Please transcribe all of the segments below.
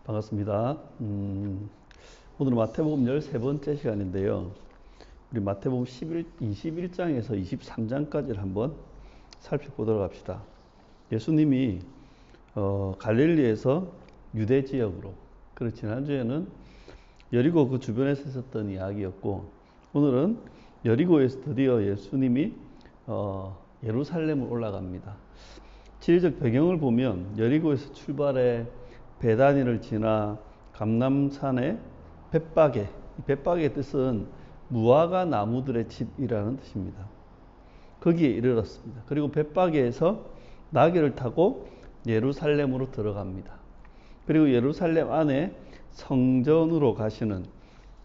반갑습니다. 오늘은 마태복음 13번째 시간인데요. 우리 마태복음 21장에서 23장까지를 한번 살펴보도록 합시다. 예수님이 갈릴리에서 유대 지역으로, 그리고 지난주에는 여리고 그 주변에서 있었던 이야기였고, 오늘은 여리고에서 드디어 예수님이 예루살렘을 올라갑니다. 지리적 배경을 보면 여리고에서 출발해 베다니를 지나 감람산의 벳바게, 벳바게의 뜻은 무화과 나무들의 집이라는 뜻입니다. 거기에 이르렀습니다. 그리고 벳바게에서 나귀를 타고 예루살렘으로 들어갑니다. 그리고 예루살렘 안에 성전으로 가시는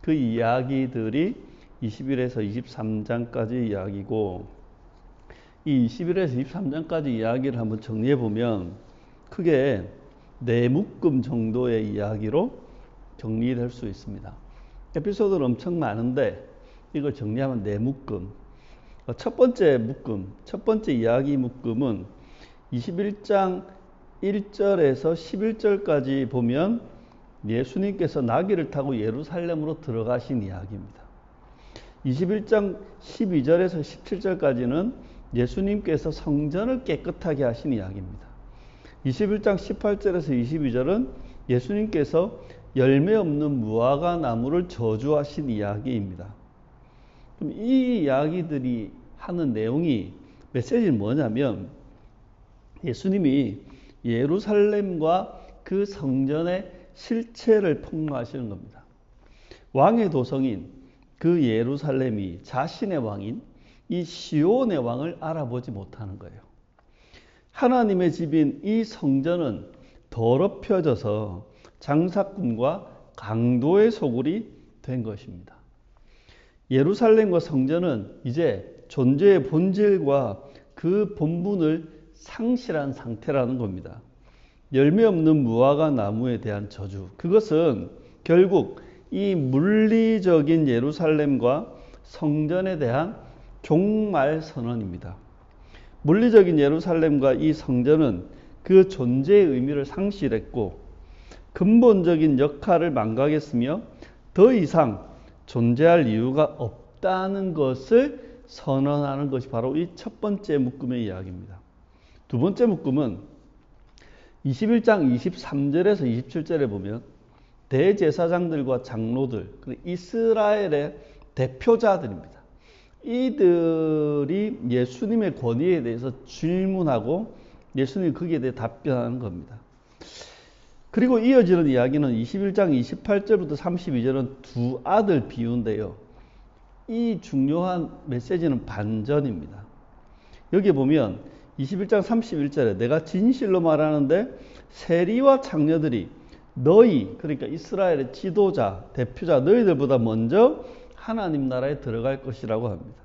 그 이야기들이 21에서 23장까지 이야기고, 이 21에서 23장까지 이야기를 한번 정리해 보면 크게 네 묶음 정도의 이야기로 정리될 수 있습니다. 에피소드는 엄청 많은데 이걸 정리하면 네 묶음. 첫 번째 묶음, 첫 번째 이야기 묶음은 21장 1절에서 11절까지 보면 예수님께서 나귀를 타고 예루살렘으로 들어가신 이야기입니다. 21장 12절에서 17절까지는 예수님께서 성전을 깨끗하게 하신 이야기입니다. 21장 18절에서 22절은 예수님께서 열매 없는 무화과 나무를 저주하신 이야기입니다. 그럼 이 이야기들이 하는 내용이, 메시지는 뭐냐면 예수님이 예루살렘과 그 성전의 실체를 폭로하시는 겁니다. 왕의 도성인 그 예루살렘이 자신의 왕인 이 시온의 왕을 알아보지 못하는 거예요. 하나님의 집인 이 성전은 더럽혀져서 장사꾼과 강도의 소굴이 된 것입니다. 예루살렘과 성전은 이제 존재의 본질과 그 본분을 상실한 상태라는 겁니다. 열매 없는 무화과 나무에 대한 저주, 그것은 결국 이 물리적인 예루살렘과 성전에 대한 종말 선언입니다. 물리적인 예루살렘과 이 성전은 그 존재의 의미를 상실했고 근본적인 역할을 망각했으며 더 이상 존재할 이유가 없다는 것을 선언하는 것이 바로 이 첫 번째 묶음의 이야기입니다. 두 번째 묶음은 21장 23절에서 27절에 보면 대제사장들과 장로들, 이스라엘의 대표자들입니다. 이들이 예수님의 권위에 대해서 질문하고 예수님이 거기에 대해 답변하는 겁니다. 그리고 이어지는 이야기는 21장 28절부터 32절은 두 아들 비유인데요. 이 중요한 메시지는 반전입니다. 여기 보면 21장 31절에 내가 진실로 말하는데 세리와 창녀들이 너희, 그러니까 이스라엘의 지도자, 대표자 너희들보다 먼저 하나님 나라에 들어갈 것이라고 합니다.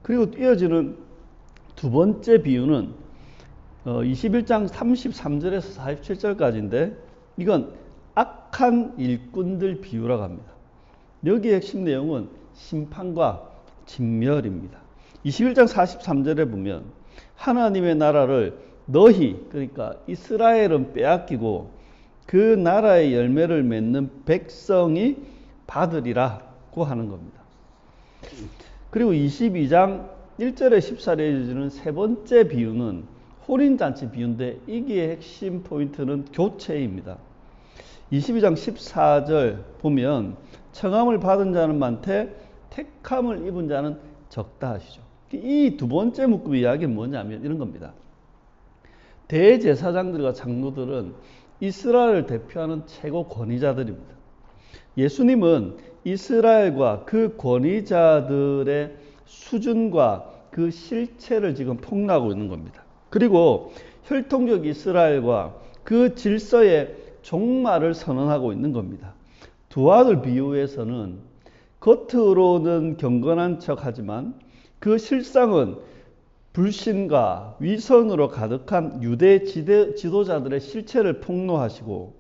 그리고 이어지는 두 번째 비유는 21장 33절에서 47절까지인데 이건 악한 일꾼들 비유라고 합니다. 여기의 핵심 내용은 심판과 진멸입니다. 21장 43절에 보면 하나님의 나라를 너희, 그러니까 이스라엘은 빼앗기고 그 나라의 열매를 맺는 백성이 받으리라고 하는 겁니다. 그리고 22장 1절에 14절에 이어지는 세 번째 비유는 혼인잔치 비유인데 이게 핵심 포인트는 교체입니다. 22장 14절 보면 청함을 받은 자는 많되 택함을 입은 자는 적다 하시죠. 이 두 번째 묶음의 이야기는 뭐냐면 이런 겁니다. 대제사장들과 장로들은 이스라엘을 대표하는 최고 권위자들입니다. 예수님은 이스라엘과 그 권위자들의 수준과 그 실체를 지금 폭로하고 있는 겁니다. 그리고 혈통적 이스라엘과 그 질서의 종말을 선언하고 있는 겁니다. 두 아들 비유에서는 겉으로는 경건한 척하지만 그 실상은 불신과 위선으로 가득한 유대 지도자들의 실체를 폭로하시고,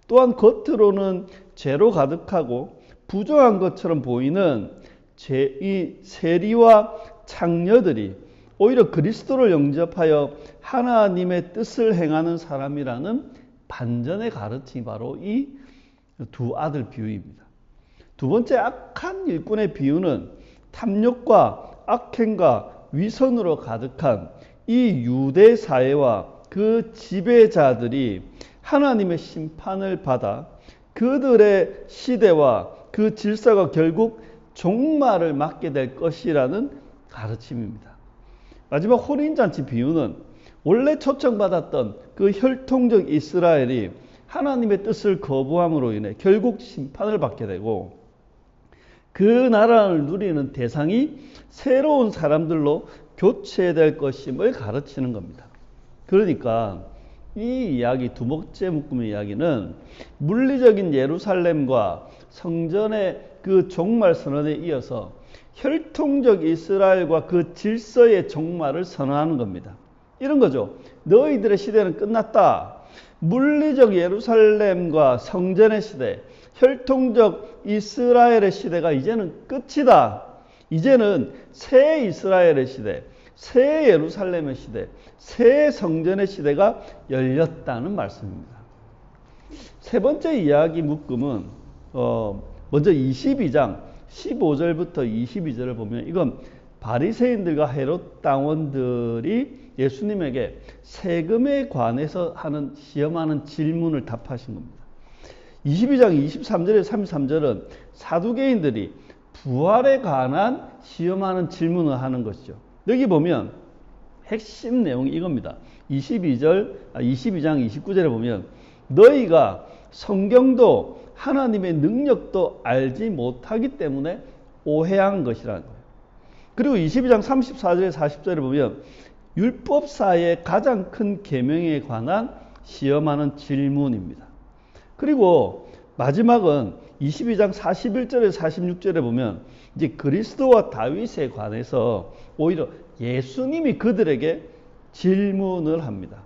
또한 겉으로는 죄로 가득하고 부정한 것처럼 보이는 이 세리와 창녀들이 오히려 그리스도를 영접하여 하나님의 뜻을 행하는 사람이라는 반전의 가르침이 바로 이 두 아들 비유입니다. 두 번째 악한 일꾼의 비유는 탐욕과 악행과 위선으로 가득한 이 유대 사회와 그 지배자들이 하나님의 심판을 받아 그들의 시대와 그 질서가 결국 종말을 맞게 될 것이라는 가르침입니다. 마지막 혼인잔치 비유는 원래 초청받았던 그 혈통적 이스라엘이 하나님의 뜻을 거부함으로 인해 결국 심판을 받게 되고 그 나라를 누리는 대상이 새로운 사람들로 교체될 것임을 가르치는 겁니다. 그러니까 이 이야기, 두 번째 묶음의 이야기는 물리적인 예루살렘과 성전의 그 종말 선언에 이어서 혈통적 이스라엘과 그 질서의 종말을 선언하는 겁니다. 이런 거죠. 너희들의 시대는 끝났다. 물리적 예루살렘과 성전의 시대, 혈통적 이스라엘의 시대가 이제는 끝이다. 이제는 새 이스라엘의 시대, 새 예루살렘의 시대, 새 성전의 시대가 열렸다는 말씀입니다. 세 번째 이야기 묶음은 먼저 22장 15절부터 22절을 보면 이건 바리새인들과 헤롯 당원들이 예수님에게 세금에 관해서 시험하는 질문을 답하신 겁니다. 22장 23절에서 33절은 사두개인들이 부활에 관한 시험하는 질문을 하는 것이죠. 여기 보면 핵심 내용이 이겁니다. 22장 29절에 보면 너희가 성경도 하나님의 능력도 알지 못하기 때문에 오해한 것이라는 거예요. 그리고 22장 34절에 40절에 보면 율법사의 가장 큰 계명에 관한 시험하는 질문입니다. 그리고 마지막은 22장 41절에서 46절에 보면 이제 그리스도와 다윗에 관해서 오히려 예수님이 그들에게 질문을 합니다.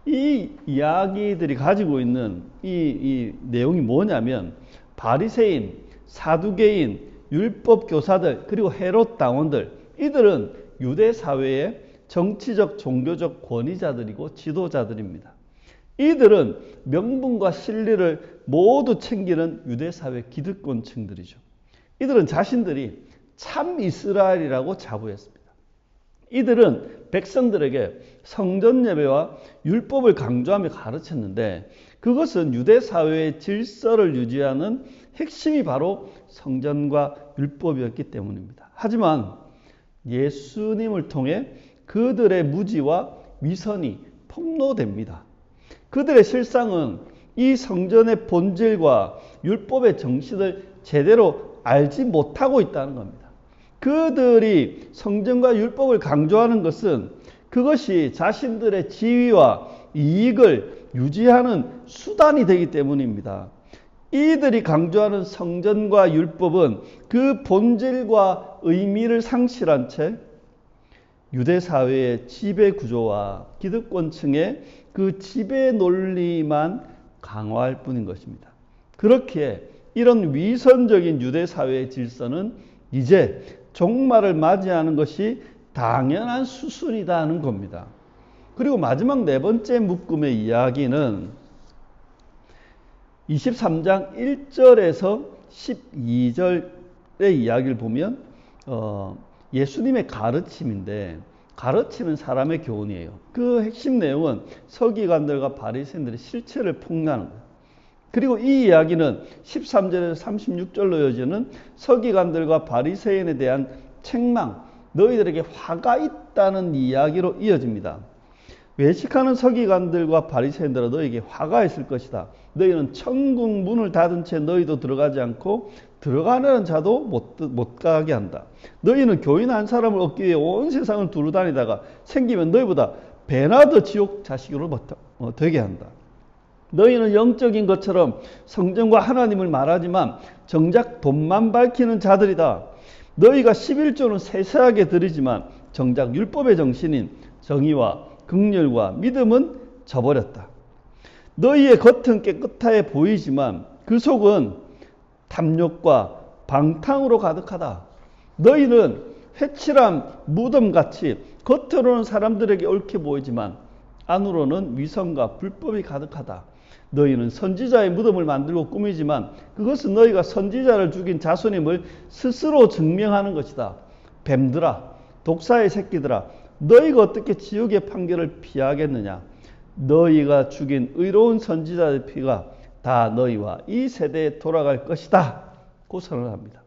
이 이야기들이 가지고 있는 이 내용이 뭐냐면 바리새인, 사두개인, 율법 교사들 그리고 헤롯 당원들 이들은 유대 사회의 정치적 종교적 권위자들이고 지도자들입니다. 이들은 명분과 진리를 모두 챙기는 유대 사회 기득권층들이죠. 이들은 자신들이 참 이스라엘이라고 자부했습니다. 이들은 백성들에게 성전 예배와 율법을 강조하며 가르쳤는데 그것은 유대 사회의 질서를 유지하는 핵심이 바로 성전과 율법이었기 때문입니다. 하지만 예수님을 통해 그들의 무지와 위선이 폭로됩니다. 그들의 실상은 이 성전의 본질과 율법의 정신을 제대로 알지 못하고 있다는 겁니다. 그들이 성전과 율법을 강조하는 것은 그것이 자신들의 지위와 이익을 유지하는 수단이 되기 때문입니다. 이들이 강조하는 성전과 율법은 그 본질과 의미를 상실한 채 유대 사회의 지배 구조와 기득권층의 그 지배 논리만 강화할 뿐인 것입니다. 그렇게 이런 위선적인 유대 사회의 질서는 이제 종말을 맞이하는 것이 당연한 수순이다 하는 겁니다. 그리고 마지막 네 번째 묶음의 이야기는 23장 1절에서 12절의 이야기를 보면 예수님의 가르침인데 가르치는 사람의 교훈이에요. 그 핵심 내용은 서기관들과 바리새인들의 실체를 폭로하는 거예요. 그리고 이 이야기는 13절에서 36절로 이어지는 서기관들과 바리새인에 대한 책망, 너희들에게 화가 있다는 이야기로 이어집니다. 외식하는 서기관들과 바리새인들은 너희에게 화가 있을 것이다. 너희는 천국 문을 닫은 채 너희도 들어가지 않고 들어가는 자도 못 가게 한다. 너희는 교인 한 사람을 얻기 위해 온 세상을 두루 다니다가 생기면 너희보다 배나 더 지옥 자식으로 되게 한다. 너희는 영적인 것처럼 성전과 하나님을 말하지만 정작 돈만 밝히는 자들이다. 너희가 11조는 세세하게 드리지만 정작 율법의 정신인 정의와 긍휼과 믿음은 저버렸다. 너희의 겉은 깨끗해 보이지만 그 속은 탐욕과 방탕으로 가득하다. 너희는 회칠한 무덤같이 겉으로는 사람들에게 옳게 보이지만 안으로는 위선과 불법이 가득하다. 너희는 선지자의 무덤을 만들고 꾸미지만 그것은 너희가 선지자를 죽인 자손임을 스스로 증명하는 것이다. 뱀들아, 독사의 새끼들아, 너희가 어떻게 지옥의 판결을 피하겠느냐? 너희가 죽인 의로운 선지자의 피가 다 너희와 이 세대에 돌아갈 것이다. 고 선언합니다.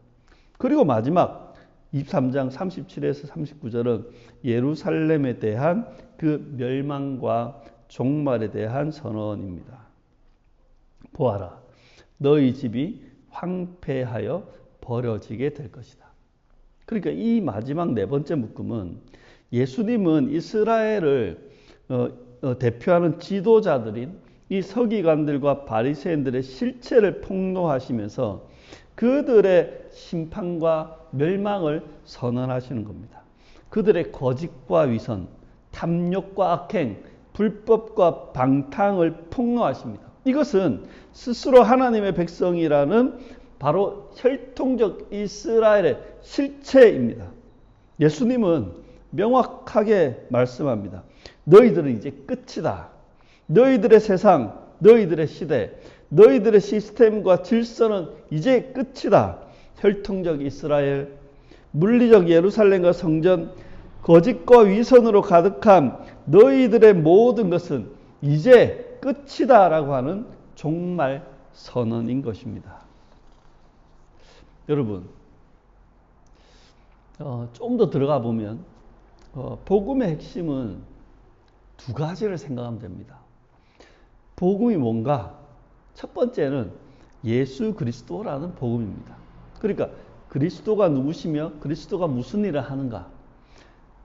그리고 마지막 23장 37에서 39절은 예루살렘에 대한 그 멸망과 종말에 대한 선언입니다. 보아라, 너희 집이 황폐하여 버려지게 될 것이다. 그러니까 이 마지막 네 번째 묶음은 예수님은 이스라엘을 대표하는 지도자들인 이 서기관들과 바리새인들의 실체를 폭로하시면서 그들의 심판과 멸망을 선언하시는 겁니다. 그들의 거짓과 위선, 탐욕과 악행, 불법과 방탕을 폭로하십니다. 이것은 스스로 하나님의 백성이라는 바로 혈통적 이스라엘의 실체입니다. 예수님은 명확하게 말씀합니다. 너희들은 이제 끝이다. 너희들의 세상, 너희들의 시대, 너희들의 시스템과 질서는 이제 끝이다. 혈통적 이스라엘, 물리적 예루살렘과 성전, 거짓과 위선으로 가득한 너희들의 모든 것은 이제 끝이다 라고 하는 종말 선언인 것입니다. 여러분, 좀 더 들어가 보면 복음의 핵심은 두 가지를 생각하면 됩니다. 복음이 뭔가? 첫 번째는 예수 그리스도라는 복음입니다. 그러니까 그리스도가 누구시며 그리스도가 무슨 일을 하는가?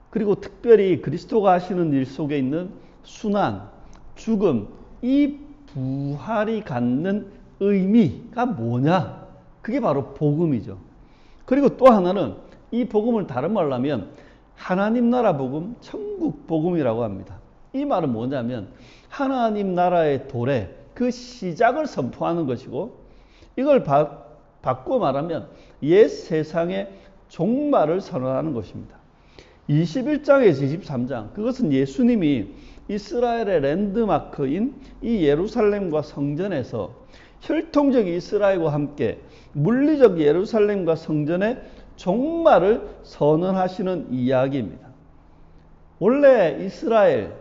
그리고 특별히 그리스도가 하시는 일 속에 있는 순환, 죽음, 이 부활이 갖는 의미가 뭐냐? 그게 바로 복음이죠. 그리고 또 하나는 이 복음을 다른 말로 하면 하나님 나라 복음, 천국 복음이라고 합니다. 이 말은 뭐냐면 하나님 나라의 도래, 그 시작을 선포하는 것이고 이걸 바꾸어 말하면 옛 세상의 종말을 선언하는 것입니다. 21장에서 23장, 그것은 예수님이 이스라엘의 랜드마크인 이 예루살렘과 성전에서 혈통적 이스라엘과 함께 물리적 예루살렘과 성전의 종말을 선언하시는 이야기입니다. 원래 이스라엘,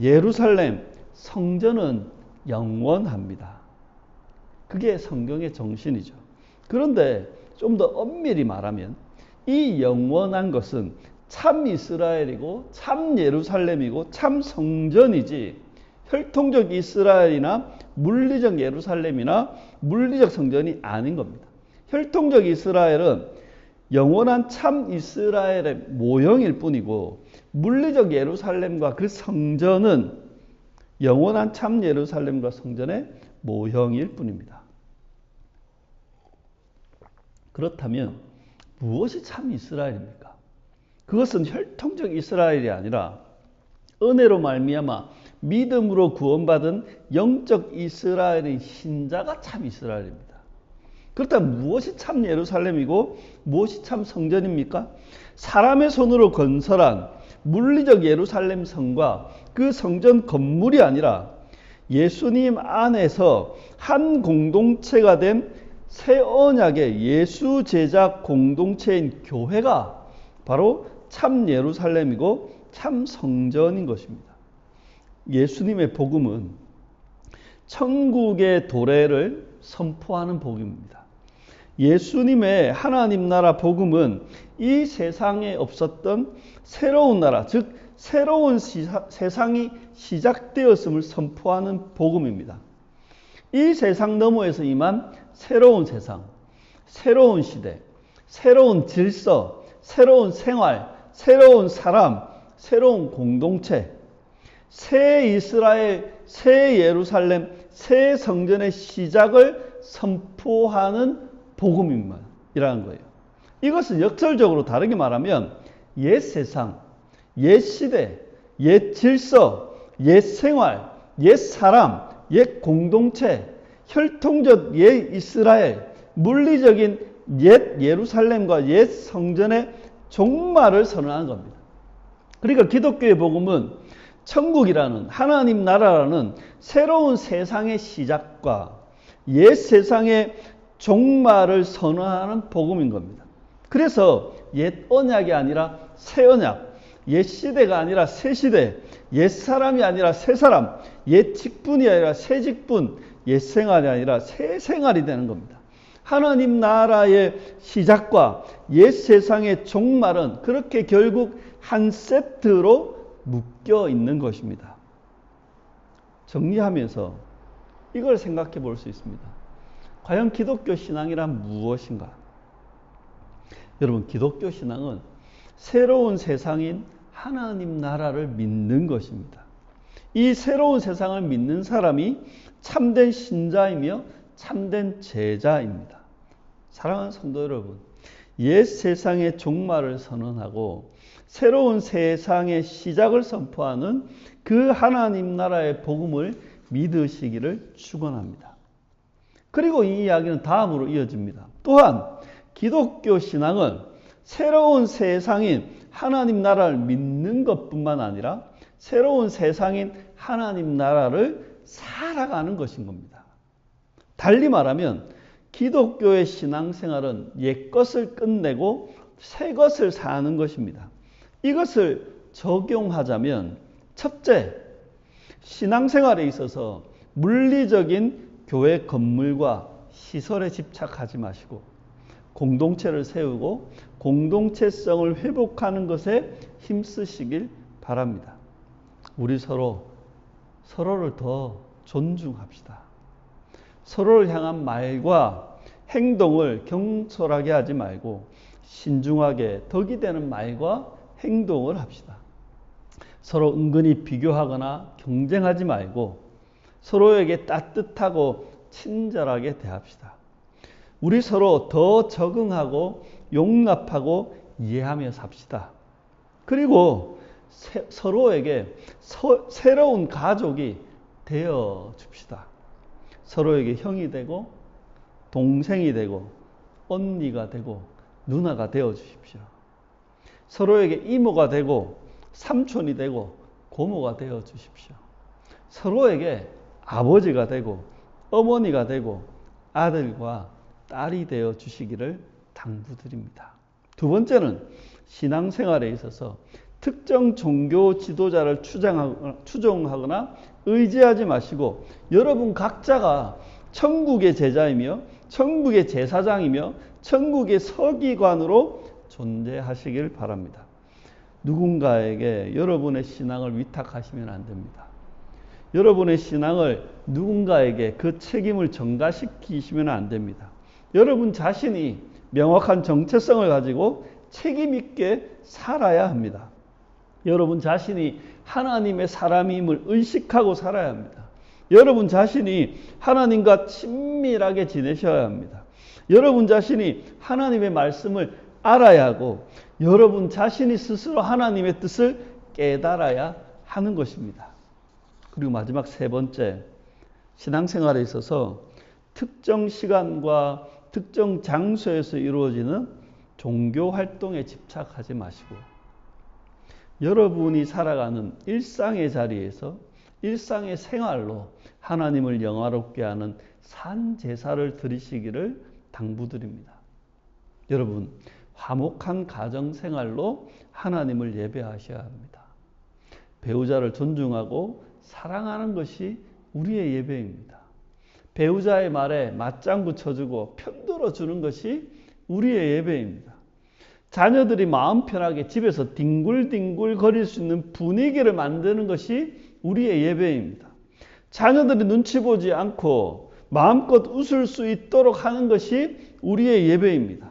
예루살렘, 성전은 영원합니다. 그게 성경의 정신이죠. 그런데 좀 더 엄밀히 말하면 이 영원한 것은 참 이스라엘이고 참 예루살렘이고 참 성전이지 혈통적 이스라엘이나 물리적 예루살렘이나 물리적 성전이 아닌 겁니다. 혈통적 이스라엘은 영원한 참 이스라엘의 모형일 뿐이고 물리적 예루살렘과 그 성전은 영원한 참 예루살렘과 성전의 모형일 뿐입니다. 그렇다면 무엇이 참 이스라엘입니까? 그것은 혈통적 이스라엘이 아니라 은혜로 말미암아 믿음으로 구원받은 영적 이스라엘의 신자가 참 이스라엘입니다. 그렇다면 무엇이 참 예루살렘이고 무엇이 참 성전입니까? 사람의 손으로 건설한 물리적 예루살렘 성과 그 성전 건물이 아니라 예수님 안에서 한 공동체가 된 새 언약의 예수 제자 공동체인 교회가 바로 참 예루살렘이고 참 성전인 것입니다. 예수님의 복음은 천국의 도래를 선포하는 복음입니다. 예수님의 하나님 나라 복음은 이 세상에 없었던 새로운 나라, 즉 새로운 세상이 시작되었음을 선포하는 복음입니다. 이 세상 너머에서 임한 새로운 세상, 새로운 시대, 새로운 질서, 새로운 생활, 새로운 사람, 새로운 공동체, 새 이스라엘, 새 예루살렘, 새 성전의 시작을 선포하는 복음이라는 거예요. 이것은 역설적으로 다르게 말하면 옛 세상, 옛 시대, 옛 질서, 옛 생활, 옛 사람, 옛 공동체, 혈통적 옛 이스라엘, 물리적인 옛 예루살렘과 옛 성전의 종말을 선언하는 겁니다. 그러니까 기독교의 복음은 천국이라는 하나님 나라라는 새로운 세상의 시작과 옛 세상의 종말을 선언하는 복음인 겁니다. 그래서 옛 언약이 아니라 새 언약, 옛 시대가 아니라 새 시대, 옛 사람이 아니라 새 사람, 옛 직분이 아니라 새 직분, 옛 생활이 아니라 새 생활이 되는 겁니다. 하나님 나라의 시작과 옛 세상의 종말은 그렇게 결국 한 세트로 묶여 있는 것입니다. 정리하면서 이걸 생각해 볼 수 있습니다. 과연 기독교 신앙이란 무엇인가? 여러분, 기독교 신앙은 새로운 세상인 하나님 나라를 믿는 것입니다. 이 새로운 세상을 믿는 사람이 참된 신자이며 참된 제자입니다. 사랑하는 성도 여러분, 옛 세상의 종말을 선언하고 새로운 세상의 시작을 선포하는 그 하나님 나라의 복음을 믿으시기를 축원합니다. 그리고 이 이야기는 다음으로 이어집니다. 또한 기독교 신앙은 새로운 세상인 하나님 나라를 믿는 것뿐만 아니라 새로운 세상인 하나님 나라를 살아가는 것인 겁니다. 달리 말하면 기독교의 신앙생활은 옛것을 끝내고 새것을 사는 것입니다. 이것을 적용하자면 첫째, 신앙생활에 있어서 물리적인 교회 건물과 시설에 집착하지 마시고 공동체를 세우고 공동체성을 회복하는 것에 힘쓰시길 바랍니다. 우리 서로를 더 존중합시다. 서로를 향한 말과 행동을 경솔하게 하지 말고 신중하게 덕이 되는 말과 행동을 합시다. 서로 은근히 비교하거나 경쟁하지 말고 서로에게 따뜻하고 친절하게 대합시다. 우리 서로 더 적응하고 용납하고 이해하며 삽시다. 그리고 서로에게 새로운 가족이 되어 줍시다. 서로에게 형이 되고 동생이 되고 언니가 되고 누나가 되어 주십시오. 서로에게 이모가 되고 삼촌이 되고 고모가 되어 주십시오. 서로에게 아버지가 되고 어머니가 되고 아들과 딸이 되어 주시기를 당부드립니다. 두 번째는 신앙생활에 있어서 특정 종교 지도자를 추종하거나 의지하지 마시고 여러분 각자가 천국의 제자이며 천국의 제사장이며 천국의 서기관으로 존재하시길 바랍니다. 누군가에게 여러분의 신앙을 위탁하시면 안 됩니다. 여러분의 신앙을 누군가에게 그 책임을 전가시키시면 안 됩니다. 여러분 자신이 명확한 정체성을 가지고 책임 있게 살아야 합니다. 여러분 자신이 하나님의 사람임을 의식하고 살아야 합니다. 여러분 자신이 하나님과 친밀하게 지내셔야 합니다. 여러분 자신이 하나님의 말씀을 알아야 하고 여러분 자신이 스스로 하나님의 뜻을 깨달아야 하는 것입니다. 그리고 마지막 세 번째, 신앙생활에 있어서 특정 시간과 특정 장소에서 이루어지는 종교 활동에 집착하지 마시고 여러분이 살아가는 일상의 자리에서 일상의 생활로 하나님을 영화롭게 하는 산 제사를 드리시기를 당부드립니다. 여러분, 화목한 가정생활로 하나님을 예배하셔야 합니다. 배우자를 존중하고 사랑하는 것이 우리의 예배입니다. 배우자의 말에 맞장구 쳐주고 편들어 주는 것이 우리의 예배입니다. 자녀들이 마음 편하게 집에서 뒹굴뒹굴 거릴 수 있는 분위기를 만드는 것이 우리의 예배입니다. 자녀들이 눈치 보지 않고 마음껏 웃을 수 있도록 하는 것이 우리의 예배입니다.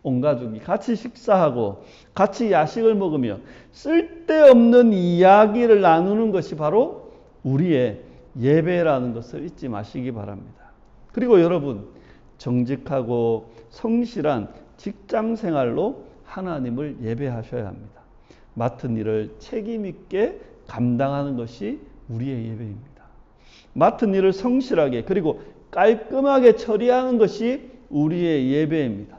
온 가족이 같이 식사하고 같이 야식을 먹으며 쓸데없는 이야기를 나누는 것이 바로 우리의 예배라는 것을 잊지 마시기 바랍니다. 그리고 여러분, 정직하고 성실한 직장 생활로 하나님을 예배하셔야 합니다. 맡은 일을 책임 있게 감당하는 것이 우리의 예배입니다. 맡은 일을 성실하게 그리고 깔끔하게 처리하는 것이 우리의 예배입니다.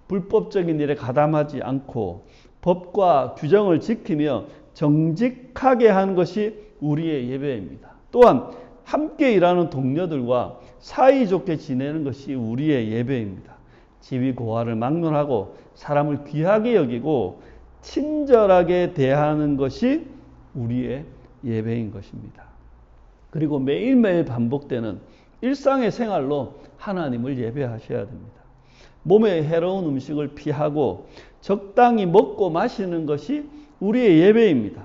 불법적인 일에 가담하지 않고 법과 규정을 지키며 정직하게 하는 것이 우리의 예배입니다. 또한 함께 일하는 동료들과 사이좋게 지내는 것이 우리의 예배입니다. 지위 고하를 막론하고 사람을 귀하게 여기고 친절하게 대하는 것이 우리의 예배인 것입니다. 그리고 매일매일 반복되는 일상의 생활로 하나님을 예배하셔야 됩니다. 몸에 해로운 음식을 피하고 적당히 먹고 마시는 것이 우리의 예배입니다.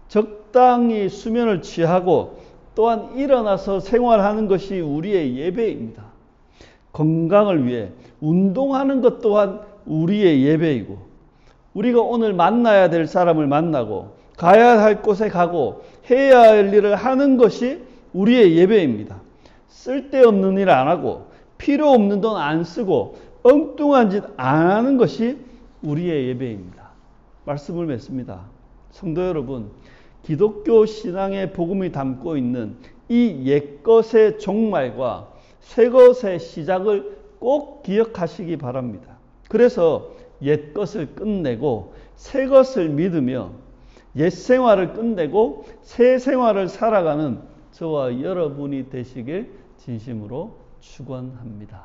적당히 수면을 취하고 또한 일어나서 생활하는 것이 우리의 예배입니다. 건강을 위해 운동하는 것 또한 우리의 예배이고, 우리가 오늘 만나야 될 사람을 만나고 가야 할 곳에 가고 해야 할 일을 하는 것이 우리의 예배입니다. 쓸데없는 일 안 하고 필요 없는 돈 안 쓰고 엉뚱한 짓 안 하는 것이 우리의 예배입니다. 말씀을 맺습니다. 성도 여러분, 기독교 신앙의 복음이 담고 있는 이 옛것의 종말과 새것의 시작을 꼭 기억하시기 바랍니다. 그래서 옛것을 끝내고 새것을 믿으며 옛 생활을 끝내고 새 생활을 살아가는 저와 여러분이 되시길 진심으로 축원합니다.